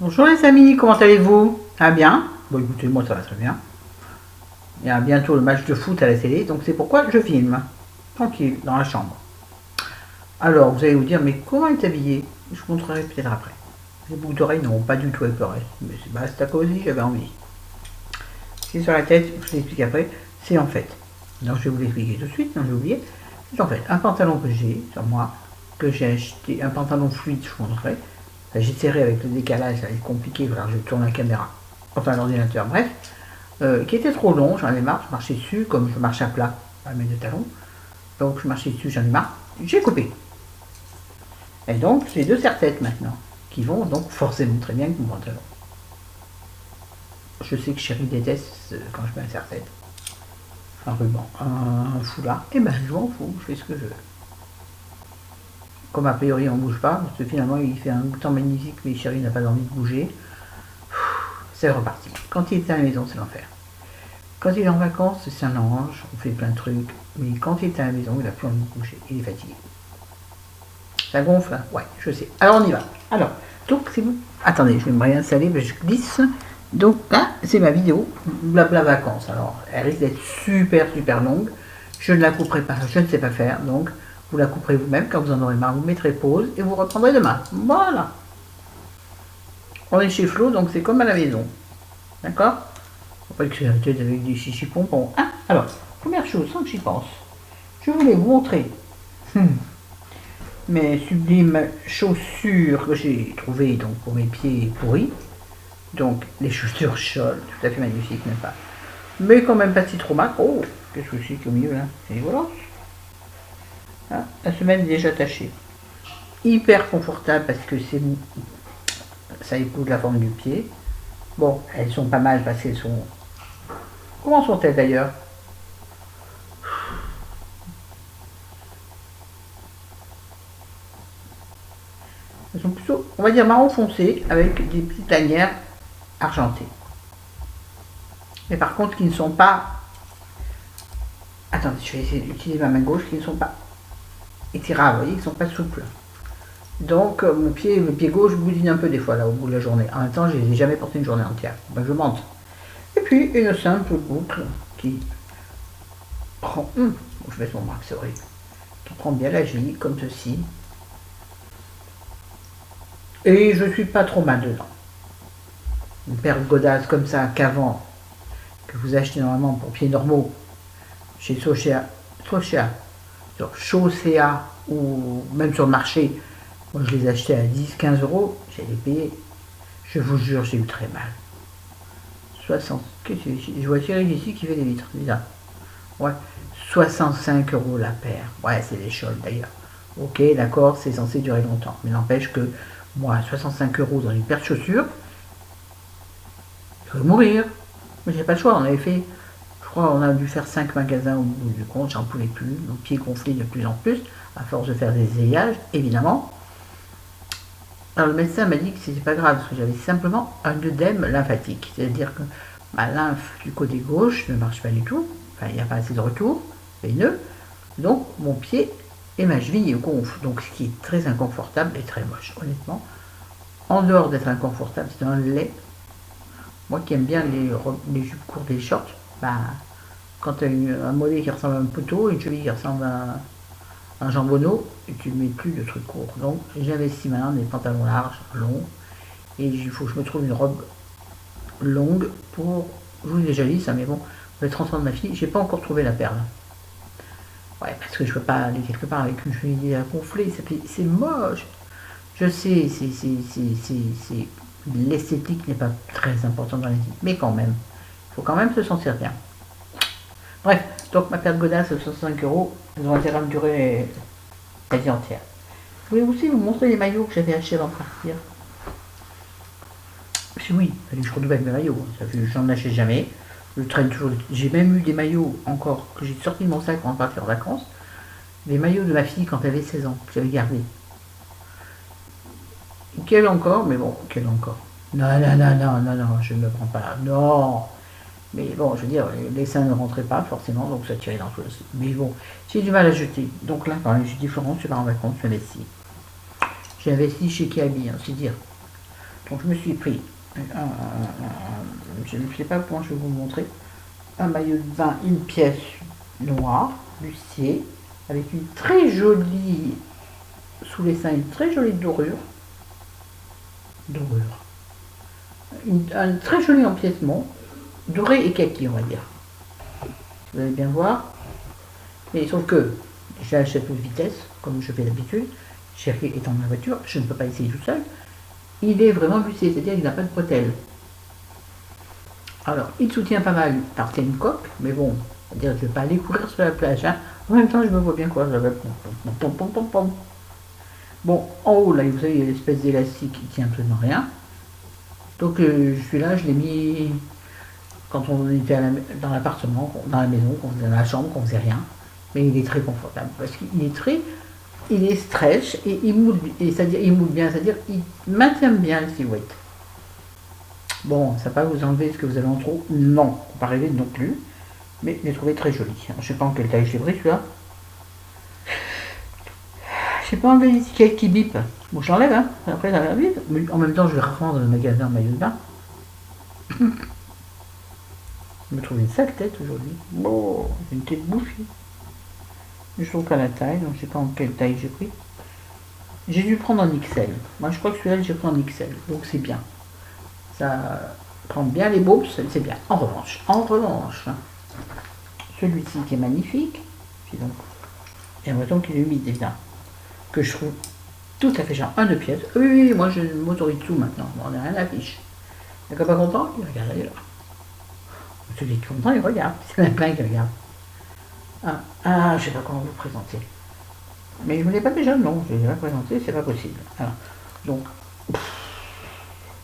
Bonjour les amis, comment allez-vous? Ah bien? Bon écoutez, moi ça va très bien. Il y a bientôt le match de foot à la télé, donc c'est pourquoi je filme. Tranquille, dans la chambre. Alors, vous allez vous dire, mais comment est habillé? Je vous montrerai peut-être après. Les boucles d'oreilles n'ont pas du tout avec le reste. Mais c'est à cause j'avais envie. C'est sur la tête, je vous l'explique après. C'est en fait, non je vais vous l'expliquer tout de suite, non j'ai oublié. C'est en fait un pantalon que j'ai sur moi, que j'ai acheté, un pantalon fluide, je vous montrerai. J'ai serré avec le décalage, ça va être compliqué, alors je tourne la caméra, enfin l'ordinateur, bref. Qui était trop long, j'en ai marre, je marchais dessus, comme je marche à plat, à mes deux talons. Donc je marchais dessus, j'en ai marre, j'ai coupé. Et donc j'ai deux serre-têtes maintenant, qui vont donc forcément très bien avec mon pantalon. Je sais que Chérie déteste quand je mets un serre-tête, un ruban, un foulard, et ben je m'en fous, je fais ce que je veux. Comme a priori on bouge pas, parce que finalement il fait un temps magnifique, mais Chérie n'a pas envie de bouger, c'est reparti. Quand il est à la maison, c'est l'enfer. Quand il est en vacances, c'est un ange, on fait plein de trucs, mais quand il est à la maison, il n'a plus envie de bouger, il est fatigué. Ça gonfle, hein? Ouais, je sais. Alors on y va. Alors, donc c'est vous. Attendez, je vais me réinstaller, je glisse. Donc là, c'est ma vidéo, blabla vacances. Alors, elle risque d'être super super longue. Je ne la couperai pas, je ne sais pas faire, donc vous la couperez vous-même. Quand vous en aurez marre, vous mettrez pause et vous reprendrez demain. Voilà. On est chez Flo, donc c'est comme à la maison. D'accord? Faut pas que c'est la tête avec des chichis pompons. Ah, alors, première chose, sans que j'y pense, je voulais vous montrer mes sublimes chaussures que j'ai trouvées donc, pour mes pieds pourris. Donc, les chaussures Scholl, tout à fait magnifiques, n'est-ce pas? Mais quand même pas si trop mal. Oh, qu'est-ce que c'est au milieu là? C'est rigolo. Ah, la semelle est déjà tachée. Hyper confortable parce que ça épouse la forme du pied. Bon, elles sont pas mal parce qu'elles sont. Comment sont-elles d'ailleurs? Elles sont plutôt, on va dire, marron foncé avec des petites lanières argentées. Mais par contre, qui ne sont pas. Attendez, je vais essayer d'utiliser ma main gauche, qui ne sont pas étirables, vous voyez, qui ne sont pas souples. Donc, le pied gauche boudine un peu des fois, là, au bout de la journée. En même temps, je ne les ai jamais portés une journée entière. Ben, je monte. Et puis, une simple boucle qui prend. Je mets mon marque, c'est horrible. Qui prend bien la vie, comme ceci. Et je suis pas trop mal dedans. Une paire de godasses comme ça, qu'avant, que vous achetez normalement pour pieds normaux, chez Sochea, sur Chaussea ou même sur le marché, moi je les achetais à 10-15 euros, j'ai les payés. Je vous jure, j'ai eu très mal. 60. Qu'est-ce que c'est? Je vois Thierry ici qui fait des vitres, c'est ça. Ouais. 65 euros la paire. Ouais, c'est des Scholl d'ailleurs. Ok, d'accord, c'est censé durer longtemps. Mais n'empêche que moi, 65 euros dans une paire de chaussures, je vais mourir. Mais j'ai pas le choix, on avait fait. Je crois qu'on a dû faire 5 magasins au bout du compte, j'en pouvais plus. Mon pied gonflait de plus en plus, à force de faire des essayages, évidemment. Alors le médecin m'a dit que c'était pas grave, parce que j'avais simplement un œdème lymphatique. C'est-à-dire que ma lymphe du côté gauche ne marche pas du tout. Enfin, il n'y a pas assez de retour veineux. Donc mon pied et ma cheville gonflent. Donc ce qui est très inconfortable et très moche, honnêtement. En dehors d'être inconfortable, c'est un lait. Moi qui aime bien les jupes courtes, les shorts, bah, quand tu as un mollet qui ressemble à un poteau, une cheville qui ressemble à un jambonneau, et tu ne mets plus de trucs courts. Donc j'investis maintenant des pantalons larges, longs, et il faut que je me trouve une robe longue pour. Je vous ai déjà dit ça, mais bon, pour les 30 ans de ma fille, j'ai pas encore trouvé la perle. Ouais, parce que je peux pas aller quelque part avec une cheville à gonfler, c'est moche. Je sais, l'esthétique n'est pas très importante dans la vie, mais quand même, il faut quand même se sentir bien. Bref, donc ma paire de godasses à 65 euros, elles ont intérêt à me durer la vie entière. Je voulais aussi vous montrer les maillots que j'avais achetés avant de partir. Parce que oui, il fallait que je renouvelle mes maillots. Ça fait, j'en achète jamais. Je traîne toujours. J'ai même eu des maillots encore que j'ai sortis de mon sac avant de partir en vacances. Des maillots de ma fille quand elle avait 16 ans, que j'avais gardés. Quelle encore, mais bon, quelle encore. Non, non, non, non, non, non, je ne me prends pas. Non. Mais bon, je veux dire, les seins ne rentraient pas forcément, donc ça tirait dans tout le. Mais bon, j'ai du mal à jeter. Donc là, j'ai dit Florence, tu vas en vacances, tu investis. J'ai investi chez Kiabi, hein, c'est dire. Donc je me suis pris, je ne sais pas comment je vais vous montrer, un maillot de bain, une pièce noire, bustier, avec une très jolie, sous les seins, une très jolie dorure, un très joli empiècement, doré et kaki, on va dire. Vous allez bien voir. Mais sauf que j'ai acheté de vitesse, comme je fais d'habitude. Chérie est dans ma voiture, je ne peux pas essayer tout seul. Il est vraiment bustier, c'est-à-dire qu'il n'a pas de bretelles. Alors, il soutient pas mal par une coque, mais bon, c'est-à-dire que je ne vais pas aller courir sur la plage. Hein. En même temps, je me vois bien quoi, j'avais bon, en haut, là, vous savez, il y a l'espèce d'élastique qui tient absolument rien. Donc, celui-là, je l'ai mis quand on était dans l'appartement, dans la maison, quand on était dans la chambre, qu'on faisait rien. Mais il est très confortable parce il est stretch et il moule, c'est-à-dire il moule bien, c'est-à-dire il maintient bien la silhouette. Bon, ça ne va pas vous enlever ce que vous avez en trop, non, pas rêver non plus, mais je l'ai trouvé très joli. Je ne sais pas en quelle taille j'ai pris celui-là. Je sais pas enlever l'étiquette qui bip. Bon, je l'enlève, hein. Après, ça va vite. Mais en même temps, je vais revendre le magasin maillot de bain. Je me trouve une sale tête aujourd'hui. Bon, une tête bouffie. Je trouve pas la taille, donc je sais pas en quelle taille j'ai pris. J'ai dû prendre en XL. Moi, je crois que celui-là, j'ai pris en XL, donc c'est bien. Ça prend bien les bobs, c'est bien. En revanche, celui-ci qui est magnifique, j'ai l'impression qu'il est humide, évidemment, que je trouve tout à fait genre un de pièces. Oui, moi je m'autorise tout maintenant, on n'a rien à fiche. Le copain content, il regarde ailleurs. Celui qui est content, il regarde. C'est même plein qui regarde. Je sais pas comment vous présenter. Mais je ne vous l'ai pas déjà, non, je l'ai pas présenté, c'est pas possible. Alors, donc,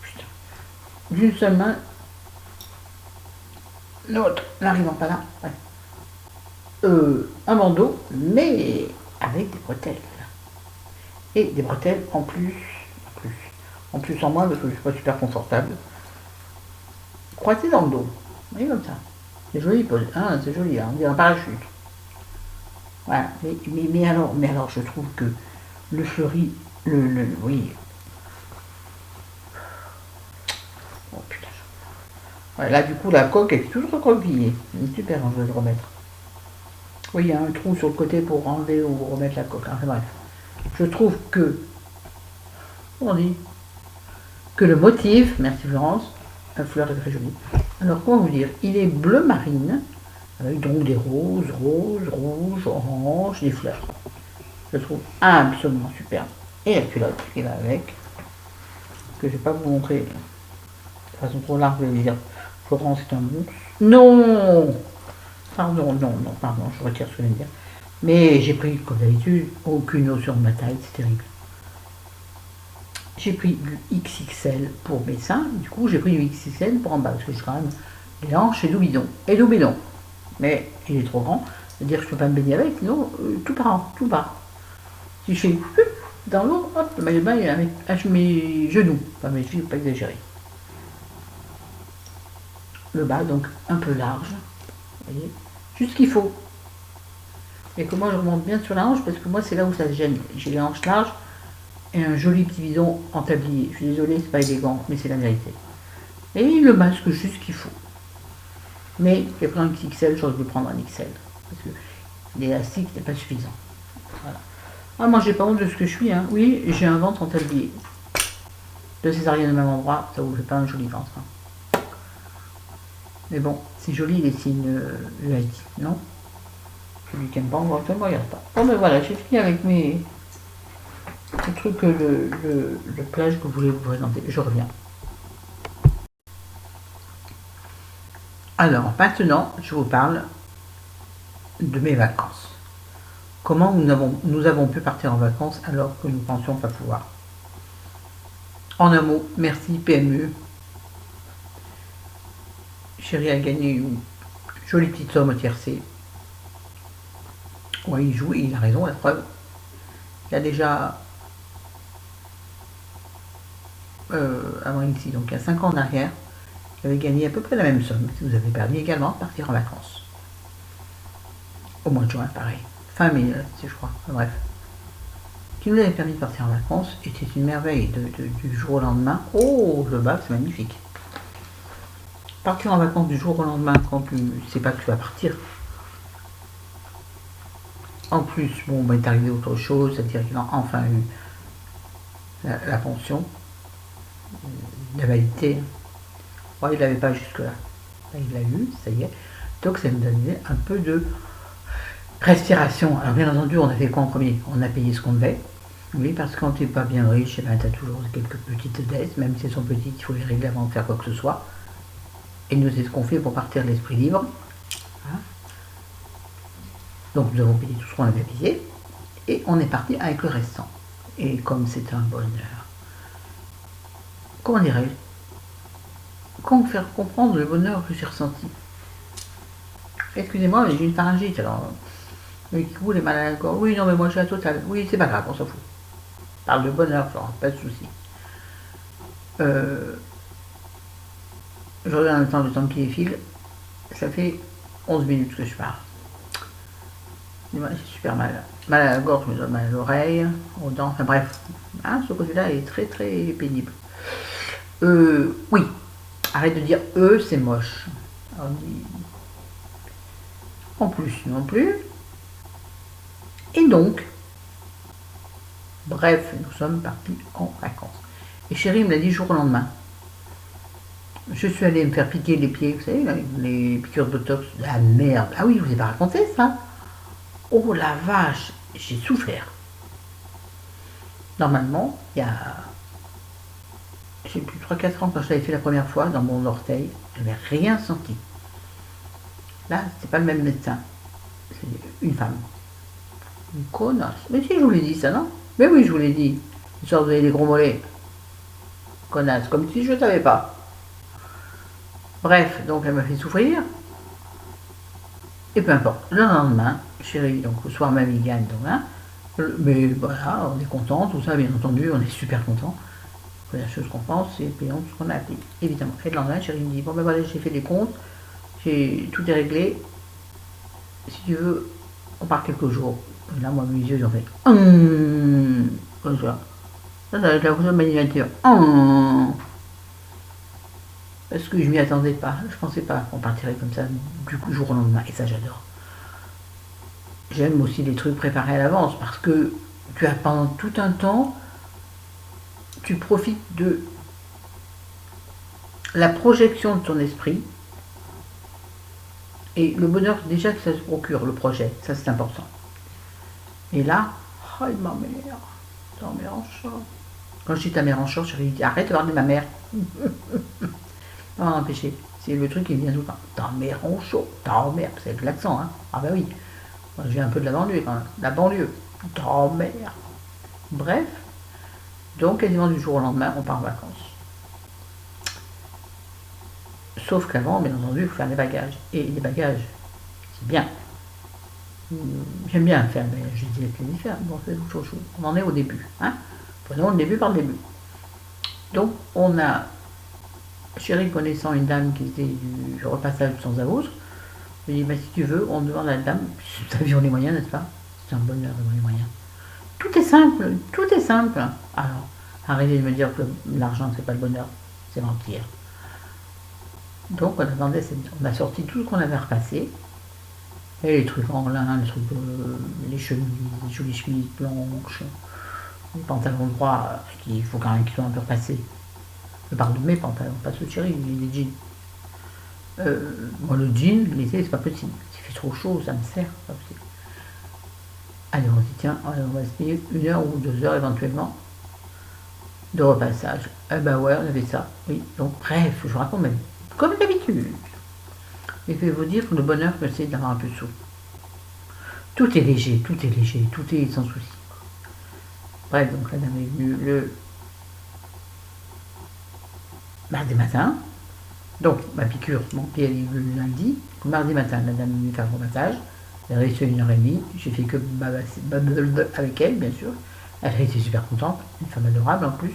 putain, d'une seule main, l'autre n'arrivant pas là, ouais. Un bandeau, mais avec des bretelles. Et des bretelles en plus en moins, parce que je suis pas super confortable. Croisé dans le dos, vous voyez comme ça. C'est joli, hein, c'est joli, hein, on dirait un parachute. Voilà, mais alors je trouve que le fleuri, oui. Oh putain. Ouais, là du coup la coque est toujours recroquevillée. C'est super, je vais le remettre. Oui, il y a un trou sur le côté pour enlever ou remettre la coque. Enfin, bref. Je trouve que, comment on dit, que le motif, merci Florence, la fleur est très jolie. Alors comment vous dire, il est bleu marine, avec donc des roses, rouges, oranges, des fleurs. Je trouve absolument superbe. Et la culotte qui va avec, que je ne vais pas vous montrer de façon trop large, je vais dire, Florence est un monstre. Non, pardon, je retire ce que je viens de dire. Mais j'ai pris, comme d'habitude, aucune notion de ma taille, c'est terrible. J'ai pris du XXL pour mes seins, du coup j'ai pris du XXL pour en bas, parce que j'ai quand même les hanches et tout bidon. Mais il est trop grand, c'est-à-dire que je ne peux pas me baigner avec, sinon tout part. Si je fais dans l'eau, hop, le maillot de bain il est avec mes genoux, pas mes chevilles, pas exagérer. Le bas, donc un peu large, vous voyez, juste ce qu'il faut. Et que moi je remonte bien sur la hanche, parce que moi c'est là où ça se gêne. J'ai les hanches larges et un joli petit bidon en tablier. Je suis désolée, c'est pas élégant, mais c'est la vérité. Et le masque juste ce qu'il faut. Mais j'ai pris un XXL, j'aurais dû prendre un XL. Parce que l'élastique n'est pas suffisant. Voilà. Ah, moi j'ai pas honte de ce que je suis, hein. Oui, j'ai un ventre en tablier. Deux césariennes au même endroit, ça vous fait pas un joli ventre. Hein. Mais bon, c'est joli les signes UIT, non? Celui qui aime pas, on ne regarde pas. Bon ben voilà, j'ai fini avec mes trucs, le plage que je voulais vous présenter. Je reviens. Alors maintenant, je vous parle de mes vacances. Comment nous avons pu partir en vacances alors que nous pensions pas pouvoir. En un mot, merci PMU. Chérie a gagné une jolie petite somme au tiercé. Oui, il joue, il a raison, la preuve. Il y a déjà avant ici, donc il y a 5 ans en arrière, j'avais gagné à peu près la même somme. Si vous avez permis également de partir en vacances. Au mois de juin, pareil. Fin mai, je crois. Enfin, bref. qui nous avait permis de partir en vacances, était une merveille du jour au lendemain. Oh, le bac, c'est magnifique. Partir en vacances du jour au lendemain quand tu ne sais pas que tu vas partir. En plus, bon, bah, est arrivé autre chose, c'est-à-dire qu'il a enfin eu la pension, la validité. Oh, il l'avait pas jusque-là. Il l'a eu, ça y est. Donc ça nous donnait un peu de respiration. Alors bien entendu, on a fait quoi en premier? On a payé ce qu'on devait. Oui, parce que quand tu n'es pas bien riche, eh ben, tu as toujours quelques petites dettes, même si elles sont petites, il faut les régler avant de faire quoi que ce soit. Et nous, c'est ce qu'on fait pour partir l'esprit libre. Hein, donc nous avons payé tout ce qu'on avait payé, et on est parti avec le restant. Et comme c'est un bonheur, comment dirais-je, comment faire comprendre le bonheur que j'ai ressenti? Excusez-moi, mais j'ai une pharyngite, alors... Mais vous, les mal à la gorge? Oui, non, mais moi j'ai la totale. Oui, c'est pas grave, on s'en fout. Parle de bonheur, Florent, pas de soucis. Je regarde le temps qui défile. Ça fait 11 minutes que je parle. J'ai super mal. Mal à la gorge, je me donne mal à l'oreille, aux dents, enfin bref. Hein, ce côté-là est très très pénible. Oui, arrête de dire c'est moche. On dit... En plus, non plus. Et donc, bref, nous sommes partis en vacances. Et chérie me l'a dit jour au lendemain. Je suis allée me faire piquer les pieds, vous savez, les piqûres de botox. La merde. Ah oui, je vous ai pas raconté ça. Oh la vache, j'ai souffert. Normalement, il y a, j'ai plus 3-4 ans quand je l'avais fait la première fois dans mon orteil, je n'avais rien senti. Là, c'est pas le même médecin. C'est une femme. Une connasse. Mais si, je vous l'ai dit ça, non? Mais oui, je vous l'ai dit. Histoire, vous avez des gros mollets. Connasse, comme si je ne savais pas. Bref, donc elle m'a fait souffrir. Et peu importe. Le lendemain, chérie, donc au soir, mamie gagne, donc hein. Mais voilà, on est content, tout ça, bien entendu, on est super content. La première chose qu'on pense, c'est payer tout ce qu'on a payé, évidemment. Et le lendemain, chérie me dit, bon ben voilà, j'ai fait les comptes, tout est réglé. Si tu veux, on part quelques jours. Et là, moi, mes yeux, ils ont fait, comme ça. Ça va être la photo de ma miniature. Parce que je m'y attendais pas. Je pensais pas qu'on partirait comme ça du coup jour au lendemain. Et ça, j'adore. J'aime aussi les trucs préparés à l'avance parce que tu as pendant tout un temps, tu profites de la projection de ton esprit et le bonheur déjà que ça se procure, le projet. Ça, c'est important. Et là, oh, ma mère, ta mère en short. Quand je dis ta mère en short, je lui dis arrête de parler de ma mère. Non, empêcher. C'est le truc qui vient tout le temps. Ta mère en chaud, ta mère, c'est avec l'accent, hein. Ah bah oui. Moi, je viens un peu de la banlieue quand même. La banlieue. Ta mère. Bref. Donc quasiment du jour au lendemain, on part en vacances. Sauf qu'avant, bien entendu, il faut faire des bagages. Et les bagages, c'est bien. J'aime bien faire, mais je dis avec les faire. Bon, c'est autre chose. On en est au début. Hein. Prenons le début par le début. Donc, on a chérie connaissant une dame qui faisait du repassage sans avoutre. Je lui ai dit, bah, si tu veux, on demande à la dame, si nous avions les moyens, n'est-ce pas? C'est un bonheur d'avoir les moyens. Tout est simple, tout est simple. Alors, arrêtez de me dire que l'argent, c'est pas le bonheur, c'est mentir. Donc, on a demandé, on a sorti tout ce qu'on avait repassé. Et les trucs en lin, les trucs, les chemises, les jolies chemises blanches, les pantalons droits, qu'il faut quand même qu'ils soient un peu repassés. Je parle de mes pantalons, pas ceux de chérie, les jeans. Moi, le jean, l'été, c'est pas possible. S'il fait trop chaud, ça me sert. Pas possible. Allez, on dit, tiens, on va se payer 1 heure ou 2 heures éventuellement de repassage. Eh ben ouais, on avait ça. Oui, donc bref, je vous raconte même, comme d'habitude. Et je vais vous dire que le bonheur, c'est d'avoir un peu de sous. Tout est léger, tout est sans souci. Bref, donc la dame est venue le mardi matin. Donc, ma piqûre, mon pied est venue le lundi. Mardi matin, la dame est venue faire le repassage. Elle a resté 1 heure et demie. J'ai fait que avec elle, bien sûr. Elle a été super contente. Une femme adorable en plus.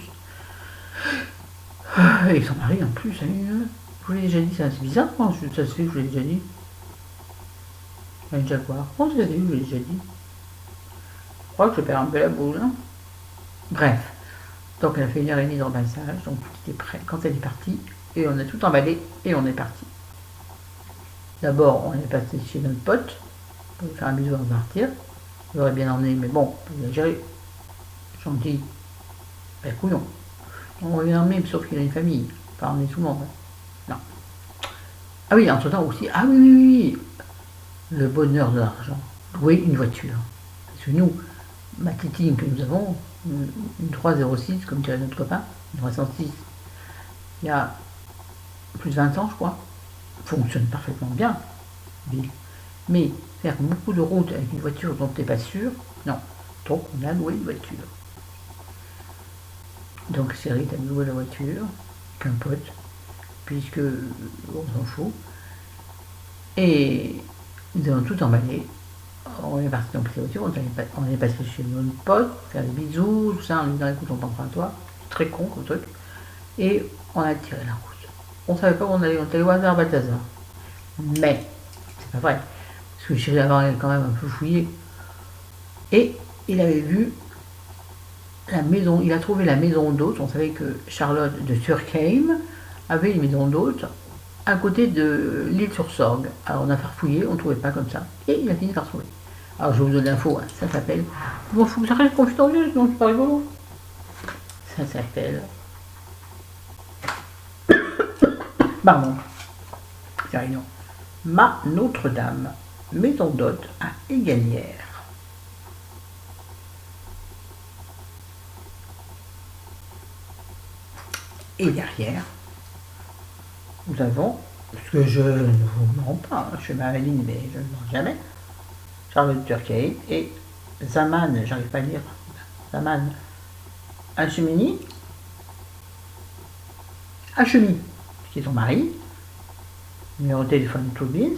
Et son mari en plus. Je vous l'ai déjà dit, c'est assez bizarre. Comment ça se fait que je vous l'ai déjà dit? Un jaguar. Comment ça se fait que je vous l'ai déjà dit? Je crois que je perds un peu la boule. Hein. Bref, donc elle a fait 1h30 d'embassage, donc tout était prêt quand elle est partie, et on a tout emballé et on est parti. D'abord, on est passé chez notre pote pour lui faire un bisou avant de partir. J'aurais bien emmené, mais bon, il a géré. Gentil, ben couillon. On l'a emmené, sauf qu'il a une famille, pas emmener tout le monde. Non. Ah oui, entre temps aussi, ah oui, oui, oui, le bonheur de l'argent. Louer une voiture. Parce que nous, ma titine que nous avons, une 306, comme dirait notre copain, une 306, il y a plus de 20 ans, je crois, fonctionne parfaitement bien, ville. Mais faire beaucoup de routes avec une voiture dont tu n'es pas sûr, non. Donc on a loué une voiture. Donc Chérie a loué la voiture, qu'un pote, puisque on s'en fout. Et nous avons tout emballé. On est parti dans la voiture, on est passé chez notre pote, faire des bisous, tout ça, en lui disant écoute, on prendra à toi. Très con comme truc. Et on a tiré la route. On ne savait pas où on allait, on était au hasard Balthazar. Mais, c'est pas vrai. Parce que Chérie avant, elle quand même un peu fouillé. Et il avait vu la maison, il a trouvé la maison d'hôte. On savait que Charlotte de Turckheim avait une maison d'hôte à côté de l'île sur Sorgue. Alors on a farfouillé, on ne trouvait pas comme ça. Et il a fini par trouver. Alors je vous donne l'info, hein, ça s'appelle. Bon, faut que ça reste confidentiel, sinon c'est pas rigolo. Ça s'appelle. Pardon. C'est rien. Ma Notre-Dame, maison d'hôte à Égalière. Et derrière, nous avons, ce que je ne vous mens pas, je suis Marilyn, mais je ne mens jamais, Charlotte Turckheim et Zaman, j'arrive pas à lire, Zaman Hachemini, Hachemi, qui est son mari, numéro de téléphone tout bien,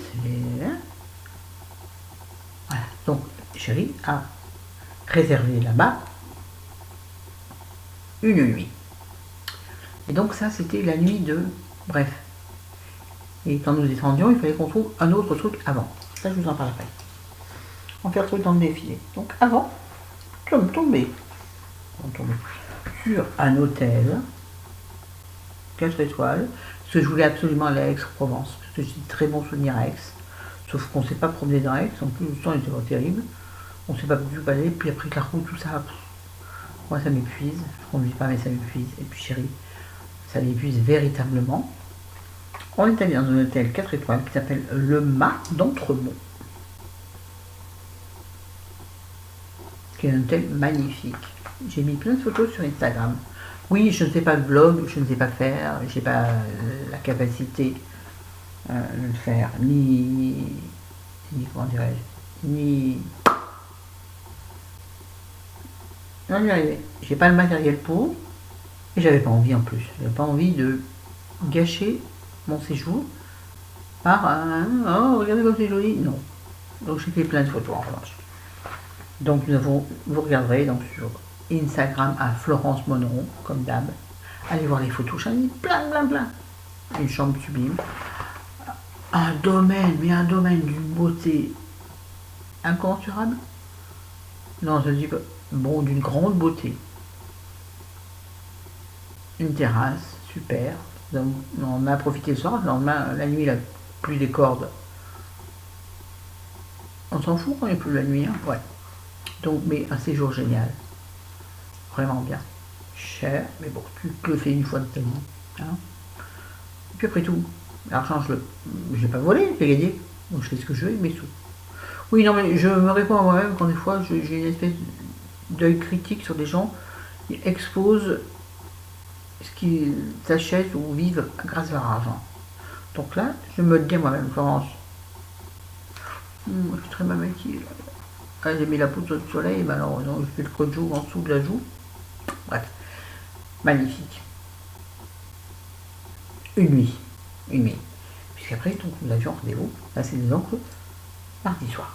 voilà. Donc, Chérie a réservé là-bas une nuit. Et donc ça, c'était la nuit de... Bref. Et quand nous descendions, il fallait qu'on trouve un autre truc avant. Ça, je vous en parle après. On fait le truc dans le défilé. Donc avant, on tombait sur un hôtel 4 étoiles, parce que je voulais absolument aller à Aix-Provence, parce que j'ai de très bons souvenirs à Aix. Sauf qu'on ne s'est pas promené dans Aix, en plus le temps était pas terrible. On ne s'est pas pu aller, puis après la route, tout ça, moi ça m'épuise. Je ne conduis pas, mais ça m'épuise. Et puis Chérie, ça l'épuise véritablement. On est allé dans un hôtel 4 étoiles qui s'appelle le Mât d'Entremont, qui est un hôtel magnifique. J'ai mis plein de photos sur Instagram. Oui, je ne fais pas de vlog, je ne sais pas faire, j'ai pas la capacité de le faire, ni comment dirais-je, ni... Non, j'y arrivais. J'ai pas le matériel pour, et j'avais pas envie en plus. J'avais pas envie de gâcher mon séjour par un oh regardez comme c'est joli. Non. Donc j'ai fait plein de photos en revanche. Donc vous regarderez donc sur Instagram à Florence Monneron, comme d'hab. Allez voir les photos, j'en ai plein. Une chambre sublime. Un domaine d'une beauté incommensurable. Non, je dis pas. Bon, d'une grande beauté. Une terrasse, super. Donc, on a profité le soir, le lendemain, la nuit, il a plus des cordes. On s'en fout quand il n'y a plus la nuit, hein. Ouais. Donc, mais un séjour génial. Vraiment bien. Cher, mais bon, tu te le fais une fois de ta vie. Hein. Et puis après tout, l'argent, je l'ai pas volé, je l'ai gagné. Donc je fais ce que je veux avec mes sous. Oui, non, mais je me réponds à moi-même quand des fois j'ai une espèce d'œil critique sur des gens qui exposent ce qu'ils achètent ou vivent grâce à leur argent. Donc là, je me le dis à moi-même, Florence. Je suis très mal maquillée. Ah, j'ai mis la poudre de soleil, mais alors non, je fais le code joue en dessous de la joue. Bref, magnifique. Une nuit. Puisqu'après, donc, nous avions rendez-vous. Là, c'est des oncles. Mardi soir.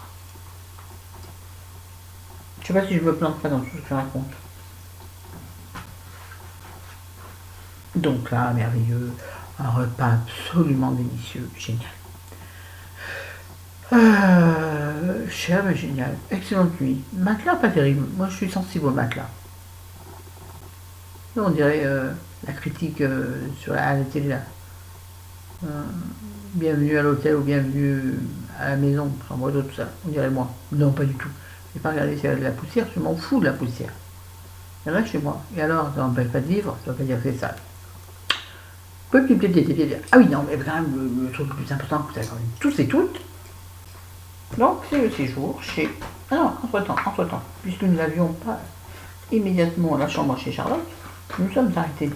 Je sais pas si je me plante pas dans tout ce que je raconte. Donc là, merveilleux. Un repas absolument délicieux. Génial. Cher mais génial. Excellente nuit. Matelas, pas terrible. Moi, je suis sensible au matelas. On dirait la critique à la télé là. Bienvenue à l'hôtel ou bienvenue à la maison, en mode tout ça. On dirait moi. Non, pas du tout. Je n'ai pas regardé s'il y a de la poussière, je m'en fous de la poussière. Il y en a chez moi. Et alors, ça n'empêche pas de vivre, ça ne veut pas dire que c'est sale. Ah oui, non, mais quand même, le truc le plus important que vous avez quand même tous et toutes. Donc, c'est le séjour chez. Ah non, entre-temps, puisque nous n'avions pas immédiatement la chambre chez Charlotte, nous sommes arrêtés.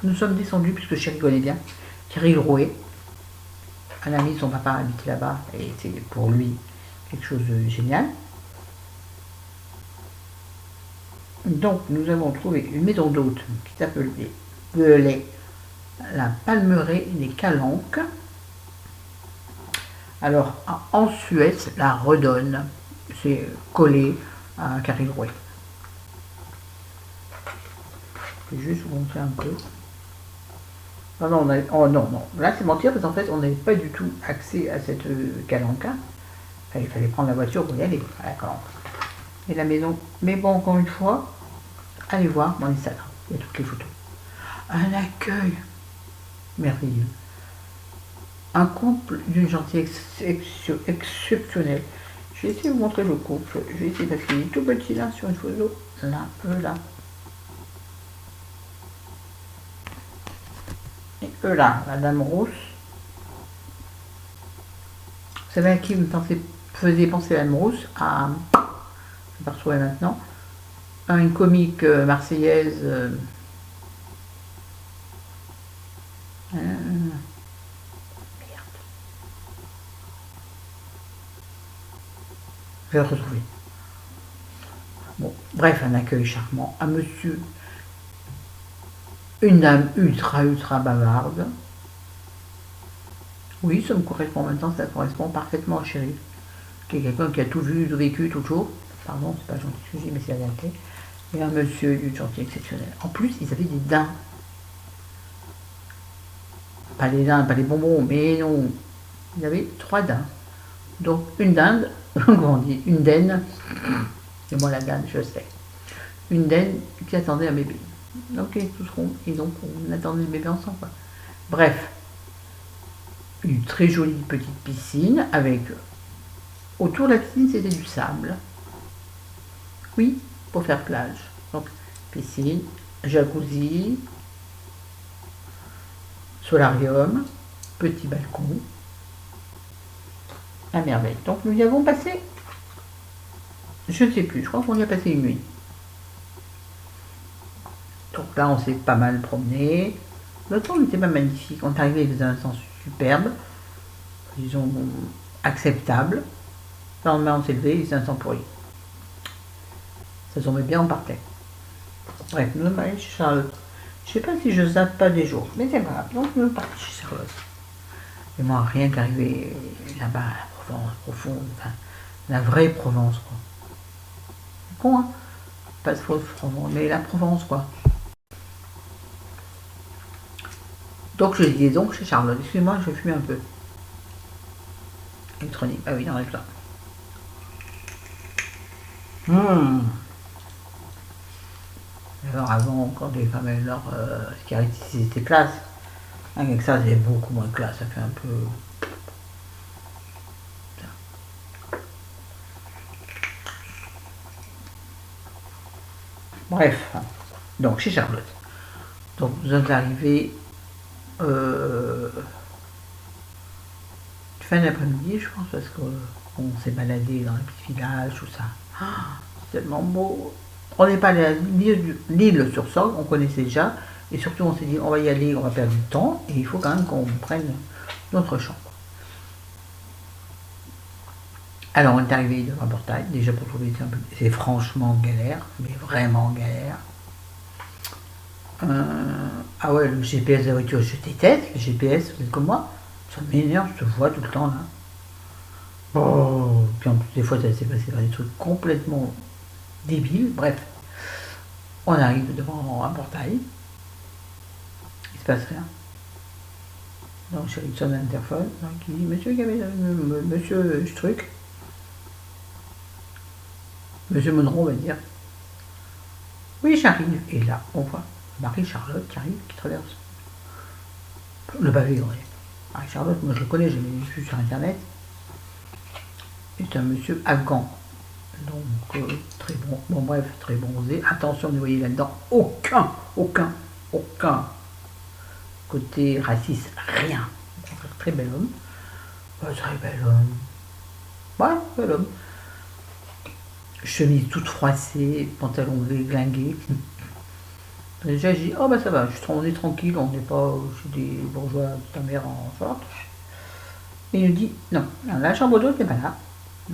Nous sommes descendus, puisque Chéri connaît bien, Thierry Rouet, un ami de son papa habitait là-bas, et c'est pour lui quelque chose de génial. Donc, nous avons trouvé une maison d'hôte qui s'appelait la Palmeraie des Calanques. Alors, en Suède, la Redonne, c'est collé à Caril-Rouet. Je vais juste vous montrer un peu. Ah non, non, là c'est mentir parce qu'en fait on n'avait pas du tout accès à cette calanque. Il fallait prendre la voiture pour y aller à la calanque. Et la maison, mais bon, encore une fois, allez voir mon Instagram, il y a toutes les photos. Un accueil merveilleux. Un couple d'une gentillesse exceptionnelle. Je vais essayer de vous montrer le couple. Je vais essayer parce qu'il est tout petit là sur une photo. Là, là. Et eux là, la dame rousse. Vous savez à qui me faisait penser la dame rousse? À, je vais pas retrouver maintenant, à une comique marseillaise. Merde. Je vais le retrouver. Bon, bref, un accueil charmant. Un monsieur, une dame ultra bavarde. Oui, ça me correspond maintenant, ça correspond parfaitement à Chéri, qui est quelqu'un qui a tout vu, tout vécu, toujours. Pardon, c'est pas gentil ce que je dis, mais c'est la vérité. Et un monsieur d'une gentillesse exceptionnelle. En plus, ils avaient des daims. Pas les daims, pas les bonbons, mais non. Ils avaient 3 daims. Donc, une dinde, comment on dit, une daine. C'est moi la dinde, je sais. Une daine qui attendait un bébé. Donc, ils tous ronds. Et donc, on attendait le bébé ensemble, quoi. Bref. Une très jolie petite piscine avec. Autour de la piscine, c'était du sable. Oui, pour faire plage. Donc, piscine, jacuzzi, solarium, petit balcon. À merveille. Donc, nous y avons passé, je ne sais plus, je crois qu'on y a passé une nuit. Donc là, on s'est pas mal promené. Le temps n'était pas magnifique. On est arrivé, il faisait un temps superbe, disons acceptable. Le lendemain, on s'est levé, il faisait un temps pourri. Ça tombait bien, on partait. Bref, nous sommes allés chez Charlotte. Je sais pas si je zappe pas des jours, mais c'est pas grave. Donc, nous sommes partis chez Charlotte. Et moi, rien qu'arriver là-bas, la Provence profonde, enfin, la vraie Provence, quoi. C'est con, hein? Pas de fausse Provence, mais la Provence, quoi. Donc, je disais donc chez Charlotte. Excusez-moi, je vais fumer un peu. Électronique. Ah oui, il en reste là. Alors avant, quand les femmes avaient leur scaricité, c'était classe. Avec ça, c'est beaucoup moins classe. Ça fait un peu. Bref. Donc, chez Charlotte. Donc, nous sommes arrivés fin d'après-midi, je pense, parce qu'on s'est baladé dans les petits villages, tout ça. C'est tellement beau. On n'est pas allé à l'île sur Sorgue, on connaissait déjà. Et surtout, on s'est dit, on va y aller, on va perdre du temps. Et il faut quand même qu'on prenne notre chambre. Alors, on est arrivé devant un portail. Déjà, pour trouver, c'est franchement galère. Mais vraiment galère. Ah ouais, le GPS de la voiture, je déteste. Le GPS, vous êtes comme moi. Ça m'énerve, je te vois tout le temps, là. Oh. Puis en plus, des fois, ça s'est passé par des trucs complètement débiles. Bref. On arrive devant un portail. Il se passe rien. Donc, Chéri sonne à l'interphone. Donc, il dit, Monsieur Struc. Monsieur Monroe va dire. Oui, j'arrive. Et là, on voit Marie-Charlotte qui arrive, qui traverse le pavé. Marie-Charlotte, moi je le connais, je l'ai vu sur internet. C'est un monsieur afghan. Donc très bon, bon bref, très bronzé. Attention, vous voyez là-dedans aucun côté raciste, rien. Très bel homme. Très bel homme. Ouais, bel homme. Chemise toute froissée, pantalon déglingué. Déjà, j'ai dit, oh bah ça va, on est tranquille, on n'est pas chez des bourgeois de ta mère en short. Et il nous dit, non, la chambre d'hôte n'est pas là,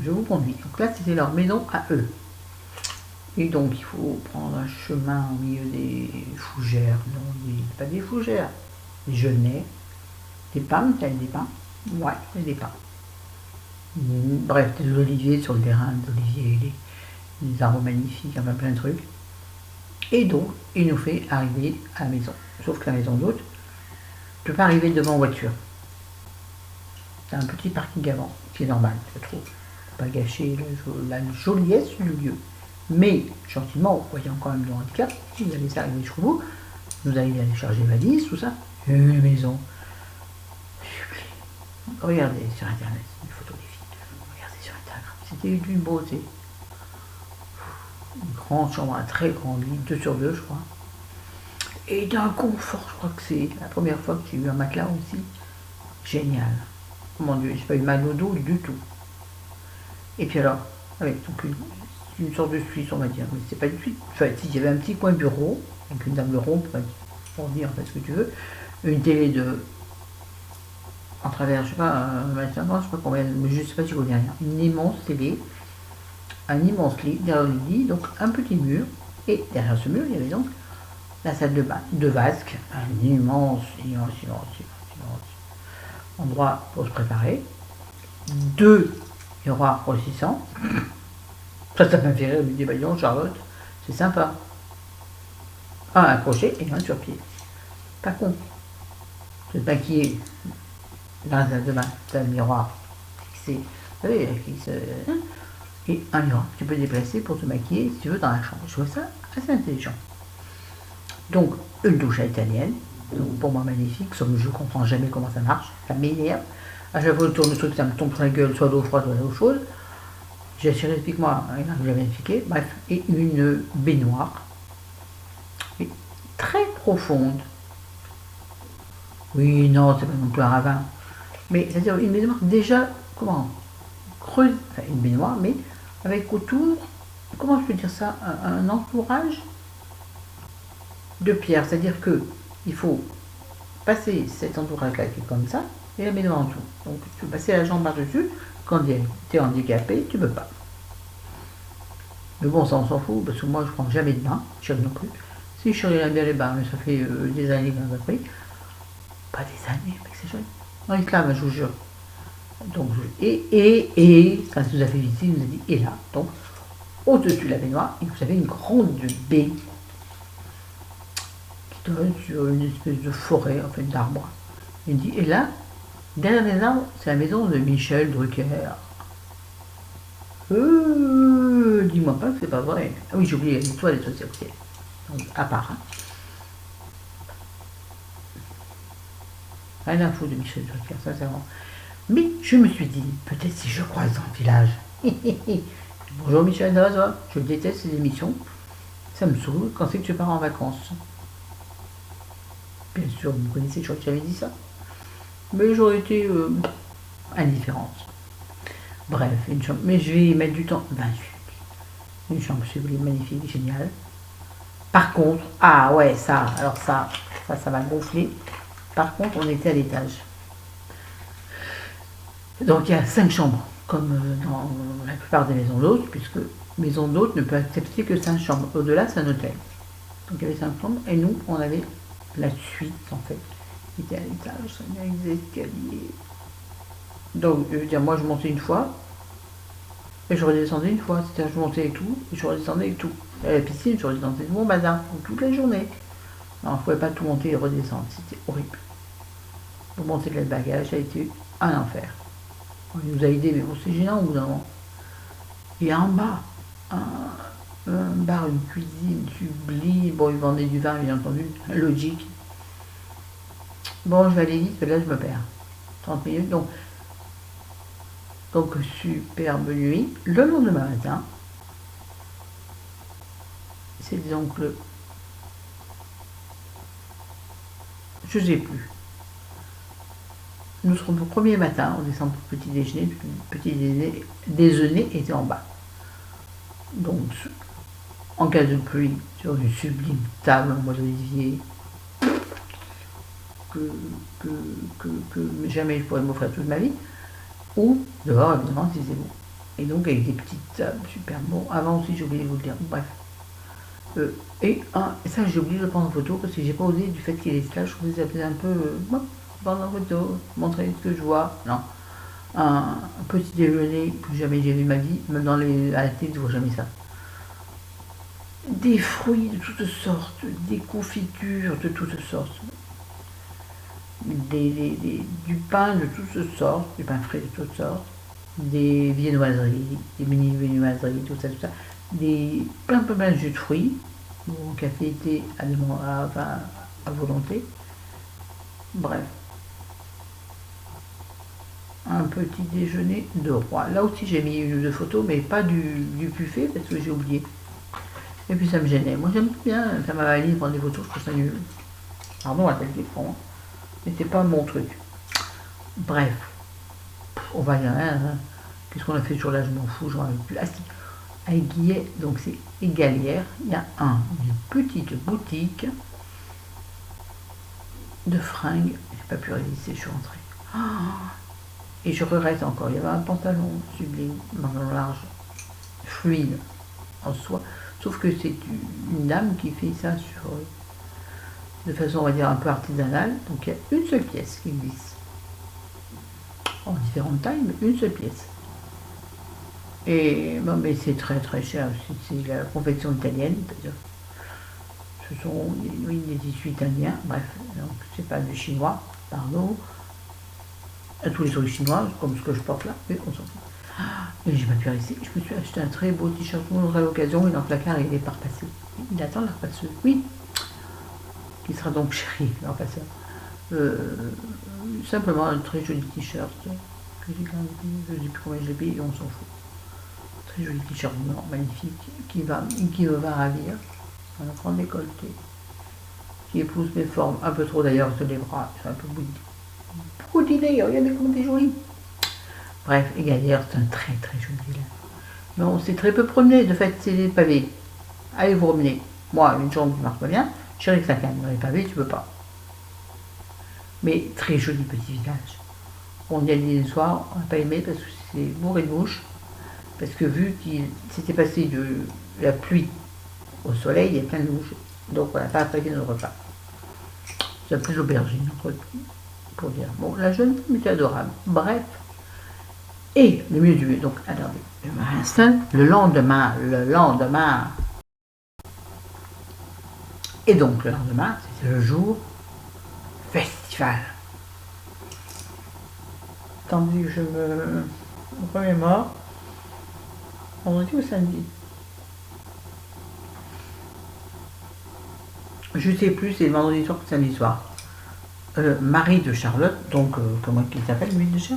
je vous conduis. Donc là, c'était leur maison à eux. Et donc, il faut prendre un chemin au milieu des fougères, non, pas des fougères, des genêts, des pins, t'as des pins. Ouais, des pins. Bref, des oliviers sur le terrain, des oliviers, des arbres magnifiques, enfin plein de trucs. Et donc, il nous fait arriver à la maison. Sauf que la maison d'hôte, tu ne peux pas arriver devant voiture. Tu as un petit parking avant, qui est normal, je trouve. Pas gâcher la joliesse du lieu. Mais, gentiment, voyant quand même le handicap, si vous allez arriver jusqu'au bout, nous allons aller charger valise, tout ça. Une maison. Regardez sur internet, une photo des filles. Regardez sur internet. C'était d'une beauté. Une grande chambre, un très grand lit, 2 sur 2 je crois. Et d'un confort, je crois que c'est la première fois que j'ai eu un matelas aussi. Génial. Oh mon Dieu, j'ai pas eu mal au dos du tout. Et puis alors, avec donc une sorte de Suisse, on va dire, mais c'est pas une Suisse. Enfin, il y avait un petit coin bureau, avec une table ronde, pour dire en fait ce que tu veux, une télé de en travers, je sais pas, 25 ans, je sais pas combien, mais je sais pas si je connais rien. Une immense télé, un immense lit, derrière le lit, donc un petit mur, et derrière ce mur, il y avait donc la salle de bain de vasque, un immense endroit pour se préparer. 2 miroirs grossissants. Ça m'a fait rire, je me dis, bah non, Charlotte, c'est sympa. Un accroché et un sur pied. Pas con. Se maquiller dans la salle de bain, c'est un miroir fixé. Vous savez, et un miroir que tu peux déplacer pour te maquiller si tu veux dans la chambre. Je trouve ça assez intelligent. Donc, une douche à italienne, donc pour moi magnifique, sauf que je ne comprends jamais comment ça marche, ça m'énerve. À chaque fois que je tourne le truc, ça me tombe sur la gueule, soit l'eau froide, soit l'eau chaude. J'ai assuré, explique-moi, il n'a jamais expliqué. Bref, et une baignoire, et très profonde. Oui, non, c'est pas non plus un ravin. Mais c'est-à-dire une baignoire déjà, comment, creuse, enfin une baignoire, mais avec autour, comment je peux dire ça, un entourage de pierre. C'est-à-dire que il faut passer cet entourage-là qui est comme ça, et la baignoire en dessous. Donc tu peux passer la jambe par-dessus, quand tu es handicapé, tu peux pas. Mais bon, ça on s'en fout, parce que moi je prends jamais de bain, je non plus. Si je bien les bains, mais ça fait des années qu'on a pris. Pas des années, mais c'est joli. On est là, je vous jure. Donc, ça nous a fait visiter, il nous a dit, et là, donc, au-dessus de la baignoire, et vous avez une grande baie qui donne sur une espèce de forêt, en fait, d'arbres. Il dit, et là, derrière les arbres, c'est la maison de Michel Drucker. Dis-moi pas que c'est pas vrai. Ah oui, j'ai oublié l'étoile des sociétés. Donc, à part. Hein. Rien à foutre de Michel Drucker, sincèrement. Mais je me suis dit, peut-être si je croise dans le village. Bonjour Michel, ça va? Je déteste ces émissions. Ça me saoule quand c'est que tu pars en vacances. Bien sûr, vous me connaissez, je crois que j'avais dit ça. Mais j'aurais été indifférente. Bref, une chambre. Mais je vais y mettre du temps. 28. Une chambre sublime, magnifique, géniale. Par contre, ah ouais, ça, alors ça va gonfler. Par contre, on était à l'étage. Donc il y a 5 chambres, comme dans la plupart des maisons d'hôtes, puisque maison d'hôtes ne peut accepter que 5 chambres. Au-delà, c'est un hôtel. Donc il y avait 5 chambres, et nous, on avait la suite, en fait, qui était à l'étage, on avait des escaliers. Donc, je veux dire, moi, je montais une fois, et je redescendais une fois. C'est-à-dire, je montais et tout, et je redescendais et tout. À la piscine, je redescendais tout mon bazar, toute la journée. Non, on ne pouvait pas tout monter et redescendre, c'était horrible. Pour monter le bagage, ça a été un enfer. Il nous a aidés, mais bon, c'est gênant au bout d'un moment. Il y a en bas Un bar, une cuisine sublime. Bon, ils vendaient du vin, bien entendu, logique. Bon, je vais aller vite, parce que là, je me perds. 30 minutes, donc superbe nuit. Le lendemain matin, c'est donc le... Je ne sais plus. Nous serons le premier matin, on descend pour petit déjeuner, puis le petit déjeuner était en bas. Donc, en cas de pluie, sur une sublime table en bois d'olivier, que, que, que jamais je pourrais m'offrir toute ma vie, ou dehors, évidemment, si c'est beau. Et donc, avec des petites tables super bon. Avant aussi, j'ai oublié de vous le dire. Bref. Ça, j'ai oublié de le prendre en photo parce que j'ai pas osé du fait qu'il est là. Je trouvais que ça faisait un peu. Bon, prendre en photo, montrer ce que je vois. Non. Un petit déjeuner que jamais j'ai vu ma vie. Même à la télé, je vois jamais ça. Des fruits de toutes sortes, des confitures de toutes sortes, du pain de toutes sortes, du pain frais de toutes sortes, des viennoiseries, des mini viennoiseries, tout ça, plein de jus de fruits, bon, café, thé, à volonté. Bref, un petit déjeuner de roi. Là aussi j'ai mis une ou deux photos, mais pas du buffet parce que j'ai oublié. Et puis ça me gênait. Moi j'aime bien, ça m'a validé de prendre des photos, je trouve ça nul. Pardon, la tête des fronts, mais c'est pas mon truc. Bref, on va dire, hein. Qu'est-ce qu'on a fait sur là, je m'en fous, j'en ai plus. Ah si, à Aiguillet, donc c'est Égalière, il y a une petite boutique de fringues. J'ai pas pu résister, je suis rentrée. Et je regrette encore, il y avait un pantalon sublime, manchon large, fluide en soie, sauf que c'est une dame qui fait ça de façon, on va dire, un peu artisanale. Donc il y a une seule pièce qui glisse, en différentes tailles, mais une seule pièce. Et bon, mais c'est très très cher, c'est la confection italienne, c'est-à-dire ce sont des tissus italiens, bref, donc c'est pas du chinois, pardon, à tous les trucs chinois, comme ce que je porte là, mais on s'en fout. Mais j'ai pas pu résister, je me suis acheté un très beau t-shirt, on aura l'occasion, il est en placard, il est pas repassé. Il attend la repasseuse, oui, qui sera donc chéri, le repasseur. Simplement un très joli t-shirt, que j'ai quand même payé, je ne sais plus combien je l'ai payé, on s'en fout. Très joli t-shirt blanc, magnifique, qui me va ravir, un grand décolleté, qui épouse mes formes, un peu trop d'ailleurs, parce que les bras sont un peu boudinés, regardez comme c'est joli. Bref, Égalière, c'est un très très joli village. Mais on s'est très peu promené, de fait, c'est des pavés. Allez vous promener. Moi, une jambe qui marche pas bien, chérie que ça calme, dans les pavés, tu peux pas. Mais très joli petit village. On y allait le soir, on n'a pas aimé parce que c'est bourré de mouches, parce que vu qu'il s'était passé de la pluie au soleil, il y a plein de mouches, donc on n'a pas apprécié notre repas. C'est plus l'aubergine, pour dire. Bon, la jeune femme était adorable. Bref. Et le mieux du mieux, donc attendez, je me réinstalle. Le lendemain. Et donc le lendemain, c'était le jour festival. Attendez que je me remémore. Vendredi ou samedi? Je sais plus, c'est le vendredi soir ou samedi soir. Marie de Charlotte, donc comment il s'appelle lui déjà?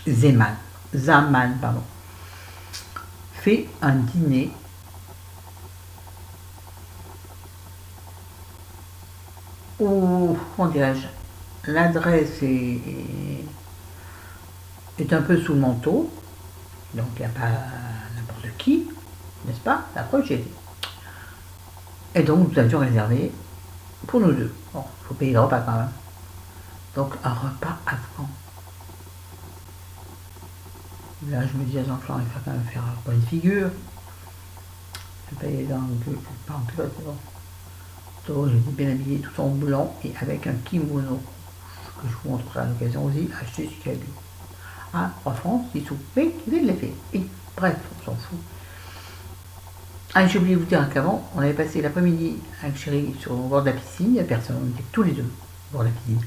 Zaman, pardon, fait un dîner où, comment dirais-je, l'adresse est un peu sous le manteau, donc il n'y a pas n'importe qui, n'est-ce pas? La preuve, j'y étais. Et donc nous avions réservé pour nous deux. Bon, il faut payer le repas quand même. Donc un repas afghan. Là, je me dis à Jean-Claude, il faut quand même faire une bonne figure. Je payais dans le but, pas en culotte, c'est bon. Donc j'étais bien habillé tout en blanc et avec un kimono que je vous montrerai à l'occasion aussi, acheté ce qu'il y a lu. Ah, 3 francs, 6 sous. Oui, il l'a fait. Et bref, on s'en fout. Ah, j'ai oublié de vous dire qu'avant, on avait passé l'après-midi avec chérie sur le bord de la piscine, il n'y a personne, on était tous les deux au bord de la piscine.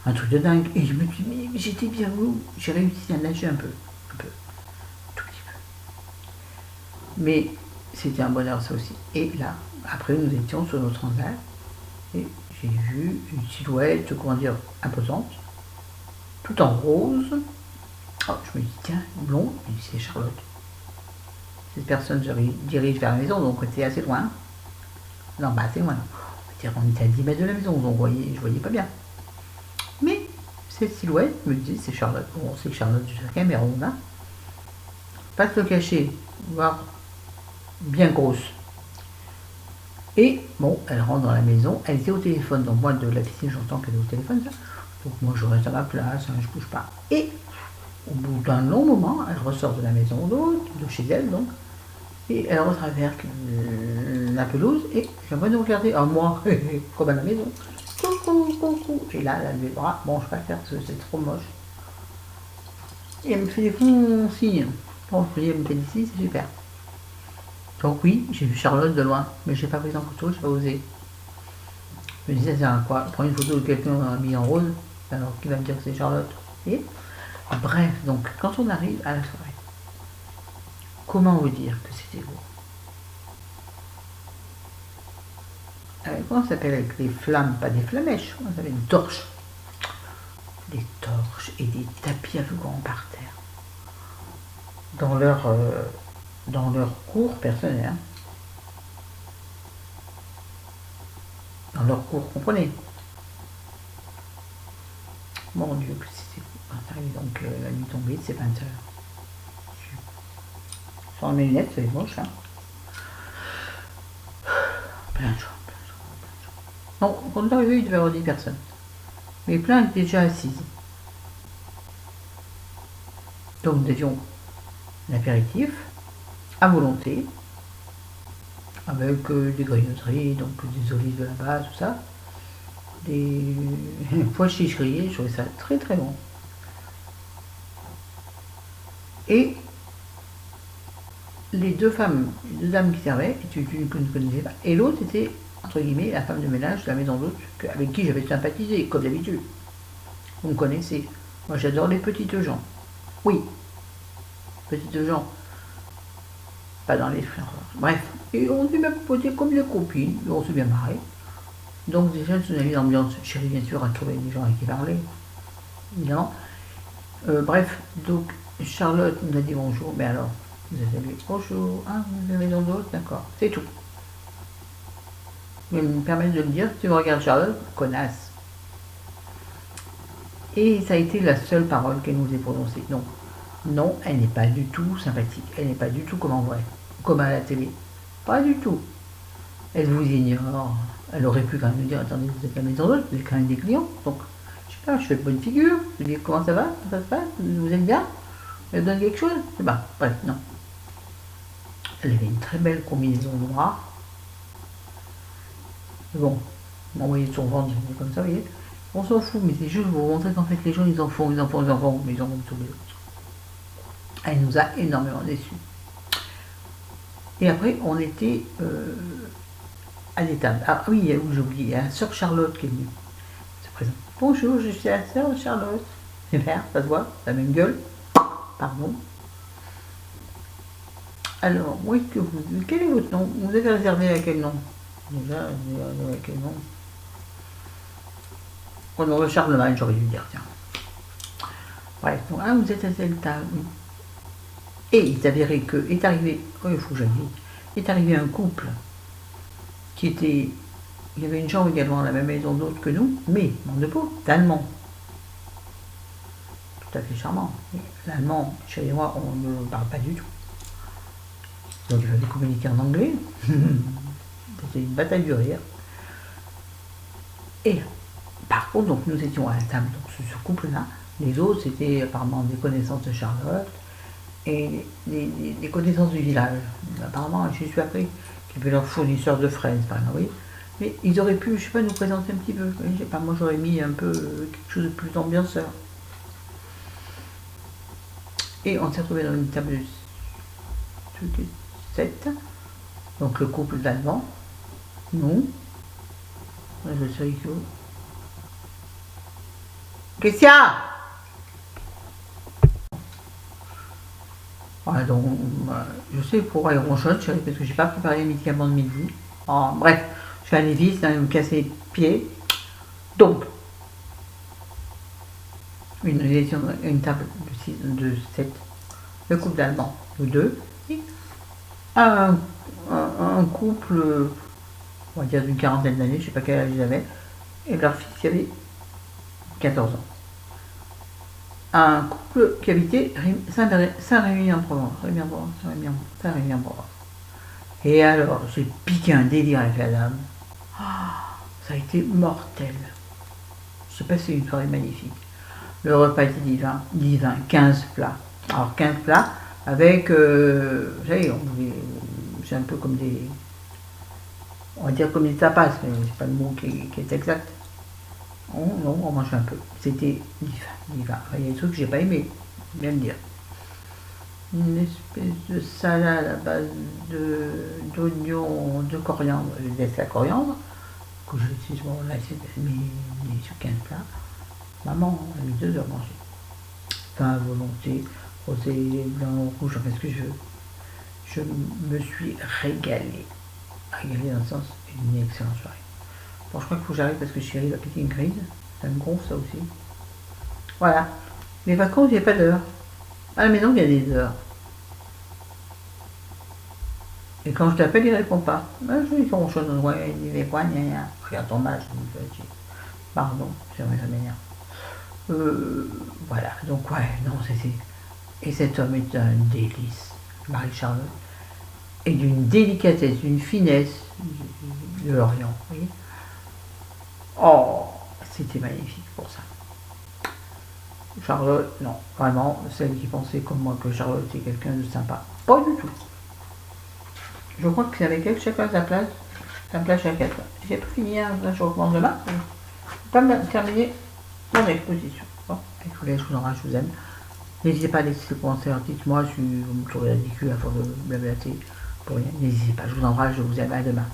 Un truc de dingue. Et je me suis dit, mais j'étais bien où? J'ai réussi à nager un peu. Tout petit Mais c'était un bonheur ça aussi. Et là, après nous étions sur notre hangar et j'ai vu une silhouette, comment dire, imposante, tout en rose. Oh, je me dis, tiens, blond, c'est Charlotte. Cette personne se dirige vers la maison, donc c'était assez loin. Non, pas assez loin. On était à 10 mètres de la maison, donc je voyais pas bien. Mais cette silhouette me dit, c'est Charlotte. Bon, c'est Charlotte de la caméra, on a. Pas se le cacher, voire bien grosse. Et bon, elle rentre dans la maison, elle était au téléphone, donc moi de la piscine j'entends qu'elle est au téléphone, ça. Donc moi je reste à ma place, hein, je bouge pas. Et au bout d'un long moment, elle ressort de la maison d'autre, de chez elle donc, et elle retraverse la pelouse et je la vois nous regarder, ah moi, comme à la maison, coucou, coucou. Et là, elle a levé le bras, bon je vais pas faire parce que c'est trop moche. Et elle me fait des bons signes. Bon, je me dis, elle me fait d'ici, c'est super. Donc oui, j'ai vu Charlotte de loin, mais j'ai pas pris en photo, j'ai pas osé. Je me disais, c'est un quoi, prendre une photo de quelqu'un mis en rose, alors qui va me dire que c'est Charlotte. Et bref, donc quand on arrive à la soirée, comment vous dire que c'était beau? Comment ça s'appelle avec les flammes, pas des flamèches, on avait une torche. Des torches et des tapis afghans par terre. Dans leur cours personnel. Hein. Dans leur cours, comprenez? Mon Dieu, que c'était beau. Donc la nuit tombée, c'est 20h. Sans mes lunettes, c'est moche. Hein. Plein de gens. Non, quand on est arrivé, il devait y avoir 10 personnes. Mais plein étaient déjà assises. Donc nous avions l'apéritif à volonté, avec des grignoteries, donc des olives de là-bas, tout ça. Des pois chiches grillés, je trouvais ça très très bon. Et les deux dames qui servaient, une que je ne connaissais pas, et l'autre était, entre guillemets, la femme de ménage de la maison d'hôte, avec qui j'avais sympathisé, comme d'habitude. Vous me connaissez. Moi j'adore les petites gens. Oui, petites gens. Pas dans les fleurs. Bref. Et on s'est même posé comme des copines, et on s'est bien marré. Donc déjà, c'est une ambiance chérie, bien sûr, à trouver des gens avec qui parler, évidemment. Bref, donc Charlotte nous a dit bonjour, mais alors, vous avez dit bonjour, ah, vous avez dans d'autres, d'accord, c'est tout. Vous me permettre de le dire, si tu me regardes Charlotte, connasse. Et ça a été la seule parole qu'elle nous ait prononcée. Non, non, elle n'est pas du tout sympathique, elle n'est pas du tout comme en vrai, comme à la télé. Pas du tout. Elle vous ignore. Elle aurait pu quand même nous dire, attendez, vous êtes à la maison d'hôte, vous êtes quand même des clients, donc je sais pas, je fais bonne figure, je dis comment ça va, ça se passe, vous êtes bien, elle donne quelque chose, c'est pas, bref, non. Elle avait une très belle combinaison noire. Bon, m'envoyer son ventre, comme ça, vous voyez. On s'en fout, mais c'est juste pour vous montrer qu'en fait les gens ils en font, mais ils en font tous les autres. Elle nous a énormément déçus. Et après, on était à l'étable. Ah oui, j'ai oublié, il y a la sœur Charlotte qui est venue. Se présente. Bonjour, je suis la sœur de Charlotte. C'est vert, ça se voit, la même gueule. Pardon. Alors, où est-ce que vous... Quel est votre nom? Vous avez réservé à quel nom? Déjà, vous avez réservé à quel nom? Oh non, le Charlemagne, j'aurais dû dire, tiens. Bref, donc, ah, vous êtes à cette table. Et il s'avérait que est arrivé... Oh, il faut que j'aille vite. Est arrivé un couple qui était... Il y avait une chambre également à la même maison d'hôte que nous, mais, monde de peau, d'allemand. Tout à fait charmant. L'allemand, chez moi, on ne parle pas du tout. Donc il fallait communiquer en anglais. C'était une bataille du rire. Et par contre, donc, nous étions à la table, donc, ce couple-là. Les autres, c'était apparemment des connaissances de Charlotte et des connaissances du village. Apparemment, je suis appris qu'ils étaient leurs fournisseurs de fraises, par exemple, oui. Mais ils auraient pu, je sais pas, nous présenter un petit peu. Je sais pas, moi j'aurais mis un peu quelque chose de plus ambianceur. Et on s'est retrouvé dans une table de 7. Donc le couple d'Allemands, nous, je sais que... Qu'est-ce qu'il y a? Ouais, donc, je sais pourquoi il ronchonne, chérie, parce que j'ai pas préparé les médicaments de midi. Oh, bref, je fais un lévis, il me casser les pieds. Donc, une table de 7, le couple d'Allemands, ou 2, et un couple, on va dire d'une quarantaine d'années, je sais pas quel âge ils avaient, et leur fils qui avait 14 ans. Un couple qui habitait Saint-Rémy-en-Provence. Saint-Rémy-en-Provence. Et alors, j'ai piqué un délire avec la dame. Ça a été mortel. Je sais pas si c'est une soirée magnifique. Le repas était divin, 15 plats. Alors 15 plats avec, vous savez, c'est un peu comme des, on va dire comme des tapas, mais c'est pas le mot qui est exact. Non, on mange un peu. C'était divin. Il y a des trucs que j'ai pas aimé, bien le dire. Une espèce de salade à base d'oignons, de coriandre, je laisse la coriandre, que j'utilise, bon là c'est mis sur 15 plats. Maman a mis 2 heures à manger. Pain à volonté, rosé, blanc, rouge, enfin ce que je veux. Je me suis régalé. Régalé dans le sens d'une excellente soirée. Bon, je crois qu'il faut que j'arrête parce que chérie va péter une crise. Ça me gonfle ça aussi. Voilà. Les vacances, il n'y a pas d'heure. À la maison, il y a des heures. Et quand je t'appelle, il ne répond pas. Ben, je lui dis qu'on chose, ouais, il n'est pas, regarde ton match. Pardon, ça m'énerve. Voilà, donc ouais, non, c'est. Et cet homme est un délice, Marie-Charlotte. Et d'une délicatesse, d'une finesse de l'Orient, vous voyez. Oh, c'était magnifique pour ça. Charlotte, non, vraiment, celle qui pensait comme moi que Charlotte était quelqu'un de sympa. Pas du tout. Je crois que c'est avec elle, chacun sa place. Sa place chacun. J'ai pas fini, hein, je recommence demain. Pas terminer mon exposition. Bon, je vous laisse, je vous embrasse, je vous aime. N'hésitez pas à laisser des commentaires, dites-moi si vous me trouvez ridicule à force de blablater pour rien. N'hésitez pas, je vous embrasse, je vous aime, à demain.